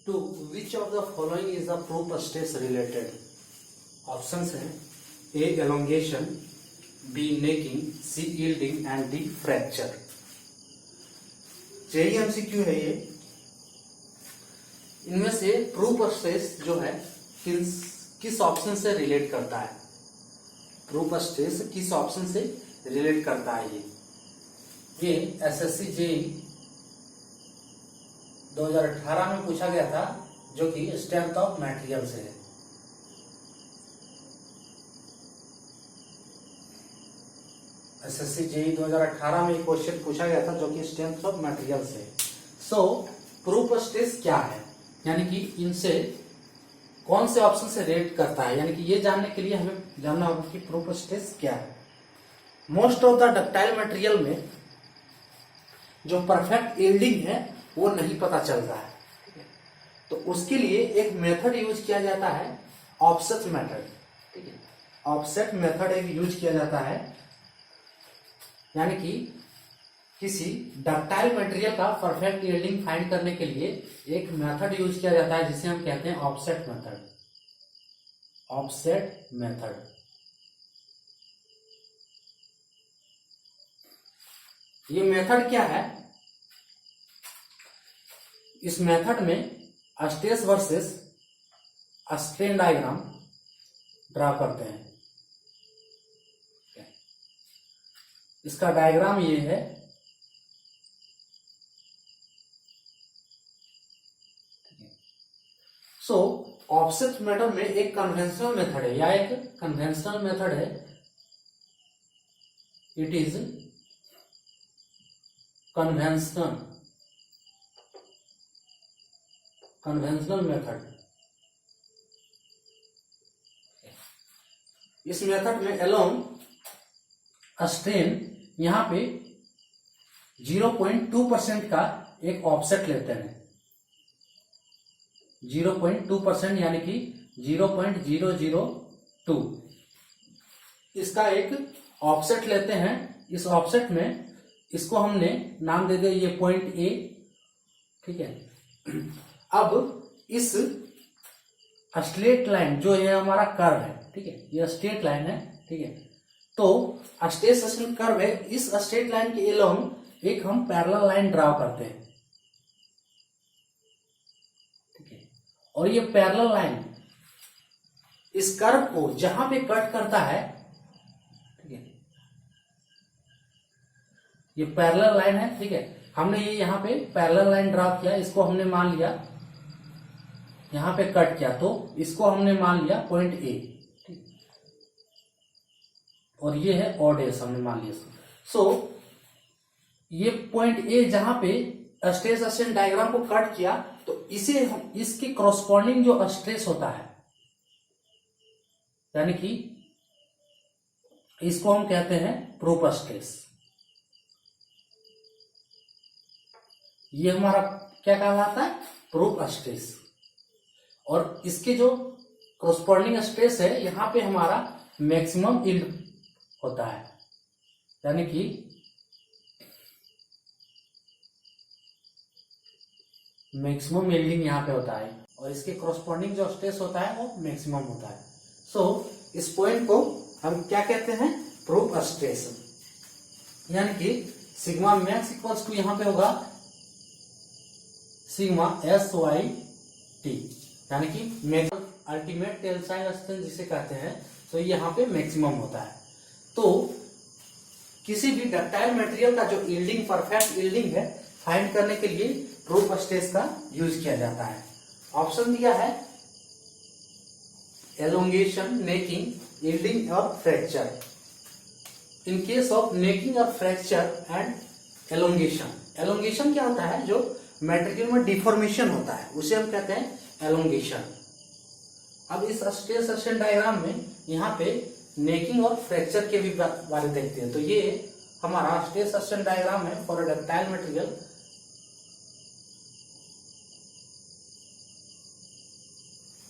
To which of the following is the proof stress related? Options है A elongation, B necking, C yielding and D fracture. JE MCQ है ये। इनमें से proof stress जो है किस ऑप्शन से रिलेट करता है? प्रूफ स्ट्रेस किस ऑप्शन से रिलेट करता है? ये एसएससी जेई 2018 में पूछा गया था, जो कि स्ट्रेंथ ऑफ मटेरियल से है। एसएससी जेई 2018 में एक क्वेश्चन पूछा गया था, जो कि स्ट्रेंथ ऑफ मटेरियल से है। सो प्रूफ स्ट्रेस क्या है, यानी कि इनसे कौन से ऑप्शन से रिलेट करता है, यानी कि ये जानने के लिए हमें जानना होगा कि प्रूफ स्ट्रेस क्या है। Most of the ductile material में जो परफेक्ट यील्डिंग है वो नहीं पता चलता है, तो उसके लिए एक मेथड यूज किया जाता है, ऑफसेट मेथड। ठीक है, ऑफसेट मेथड एक यूज किया जाता है, यानी कि किसी डक्टाइल मटेरियल का परफेक्ट यील्डिंग फाइंड करने के लिए एक मेथड यूज किया जाता है, जिसे हम कहते हैं ऑफसेट मेथड। ऑफसेट मेथड ये मेथड क्या है? इस मेथड में stress versus strain diagram draw करते हैं। इसका डायग्राम ये है। सो ऑफसेट मेथड में एक कन्वेंशनल मेथड है, या एक कन्वेंशनल मेथड है। It is conventional method. इस मेथड में अलोंग स्ट्रेन यहां पे 0.2% का एक ऑफसेट लेते हैं। 0.2% यानी कि 0.002 इसका एक ऑफसेट लेते हैं। इस ऑफसेट में इसको हमने नाम दे दिया ये पॉइंट ए। ठीक है, अब इस स्ट्रेट लाइन जो ये हमारा कर्व है, ठीक है, ये स्ट्रेट लाइन है। ठीक है, तो स्ट्रेट कर्व है, इस स्ट्रेट लाइन के अलोंग एक हम पैरेलल लाइन ड्रा करते हैं। ठीक है, और ये पैरेलल लाइन इस कर्व को जहां पे कट करता है, ठीक है, ये पैरेलल लाइन है। ठीक है, हमने ये यहाँ पे पैरेलल लाइन ड्रा किया, इसको हमने मान लिया यहाँ पे कट किया, तो इसको हमने मान लिया पॉइंट ए। और ये है ऑड एस, हमने मान लिया। सो ये पॉइंट ए जहां पे स्ट्रेस स्ट्रेन डायग्राम को कट किया, तो इसे इसके कॉरस्पॉन्डिंग जो स्ट्रेस होता है, यानी कि इसको हम कहते हैं प्रूफ स्ट्रेस। ये हमारा क्या कहलाता है? Proof stress. और इसके जो कॉरस्पॉन्डिंग स्ट्रेस है, यहां पे हमारा मैक्सिमम यील्ड होता है, यानी कि मैक्सिमम यील्डिंग यहां पे होता है, और इसके कॉरस्पॉन्डिंग जो स्ट्रेस होता है वो मैक्सिमम होता है। सो इस पॉइंट को हम क्या कहते हैं? Proof stress. यानी कि सिग्मा मैक्स इक्वल्स टू यहां पे होगा सिग्मा SYT, यानी कि अल्टीमेट टेंसाइल स्ट्रेंथ जिसे कहते हैं, तो यहाँ पे मैक्सिमम होता है। तो किसी भी डक्टाइल मटेरियल का जो यील्डिंग परफेक्ट यील्डिंग है फाइंड करने के लिए प्रूफ स्ट्रेस का यूज किया जाता है। ऑप्शन दिया है एलोंगेशन, नेकिंग, यील्डिंग और fracture. In case of necking और फ्रैक्चर एंड एलोंगेशन, एलोंगेशन क्या होता है? जो मटेरियल में डिफॉर्मेशन होता है उसे हम कहते हैं एलोंगेशन। अब इस स्ट्रेस स्ट्रेन डायग्राम में यहाँ पे नेकिंग और फ्रैक्चर के भी बारे देखते हैं। तो ये हमारा स्ट्रेस स्ट्रेन डायग्राम है फॉर डक्टाइल मटेरियल।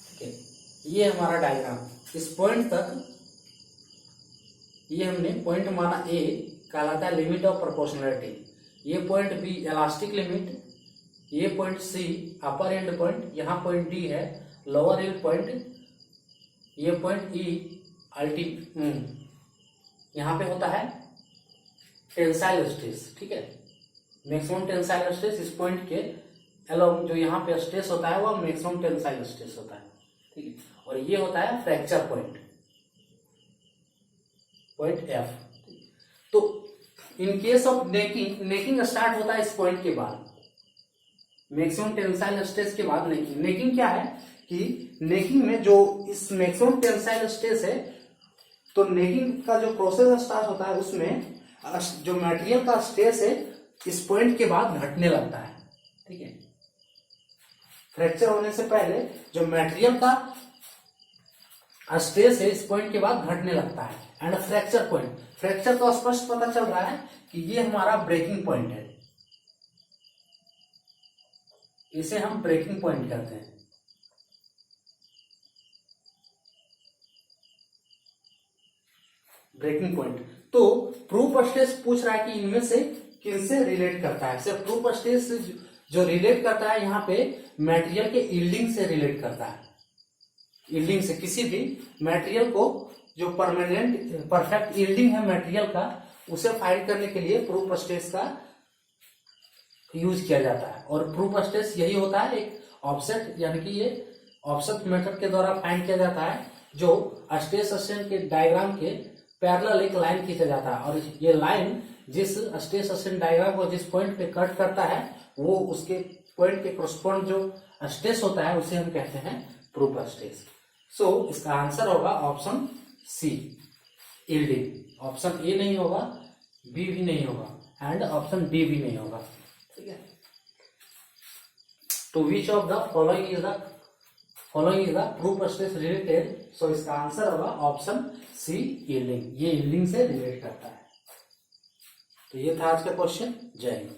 ठीक है, ये हमारा डायग्राम। इस पॉइंट तक ये हमने पॉइंट माना ए, कहलाता है लिमिट ऑफ प्रोपोर्शनलिटी। ये पॉइंट बी इलास्टिक लिमिट, ये point C upper end point, यहाँ पॉइंट डी है लोअर एंड पॉइंट, ये पॉइंट ई अल्टी, यहाँ पे होता है टेंसाइल स्ट्रेस, ठीक है। मैक्सिमम टेंसाइल स्ट्रेस इस पॉइंट के अलोंग, जो यहाँ पे स्ट्रेस होता है वह मैक्सिमम टेंसाइल स्ट्रेस होता है, ठीक है। और ये होता है फ्रैक्चर पॉइंट, पॉइंट एफ। तो in case of necking, necking start होता है इस पॉइंट के बाद, मैक्सिमम टेंसाइल स्ट्रेस के बाद नेकिंग। नेकिंग क्या है कि नेकिंग में जो इस मैक्सिमम टेंसाइल स्ट्रेस है, तो नेकिंग का जो प्रोसेस स्टार्ट होता है उसमें जो मटेरियल का स्ट्रेस है इस पॉइंट के बाद घटने लगता है, ठीक है। फ्रैक्चर होने से पहले जो मटेरियल का स्ट्रेस है इस पॉइंट के बाद घटने लगता है। एंड फ्रैक्चर पॉइंट, फ्रैक्चर तो स्पष्ट पता चल रहा है कि ये हमारा ब्रेकिंग पॉइंट है, इसे हम ब्रेकिंग पॉइंट कहते हैं। Breaking point. तो प्रूफ स्ट्रेस पूछ रहा है कि इनमें से किनसे रिलेट करता है। सिर्फ प्रूफ स्ट्रेस जो रिलेट करता है यहाँ पे मटेरियल के यील्डिंग से रिलेट करता है। यील्डिंग से, किसी भी मटेरियल को जो परमानेंट परफेक्ट यील्डिंग है मटेरियल का, उसे फाइंड करने के लिए प्रूफ स्ट्रेस का यूज किया जाता है। और प्रूफ स्ट्रेस यही होता है, एक ऑफसेट, यानी कि ये ऑफसेट मेथड के द्वारा फाइंड किया जाता है, जो स्ट्रेस स्ट्रेन के डायग्राम के पैरेलल एक लाइन खींचा जाता है। और ये लाइन जिस स्ट्रेस स्ट्रेन डायग्राम को जिस पॉइंट पे कट करता है, वो उसके पॉइंट के करस्पॉन्ड जो स्ट्रेस होता है उसे हम कहते हैं प्रूफ स्ट्रेस। सो इसका आंसर होगा option C, yielding. Option A नहीं होगा, बी भी नहीं होगा, एंड ऑप्शन डी भी नहीं होगा, ठीक है। तो which of the following is the proof stress related? So इसका आंसर होगा ऑप्शन सी, यील्डिंग। ये यील्डिंग से रिलेट करता है। तो ये था आज का क्वेश्चन। जय हिंद।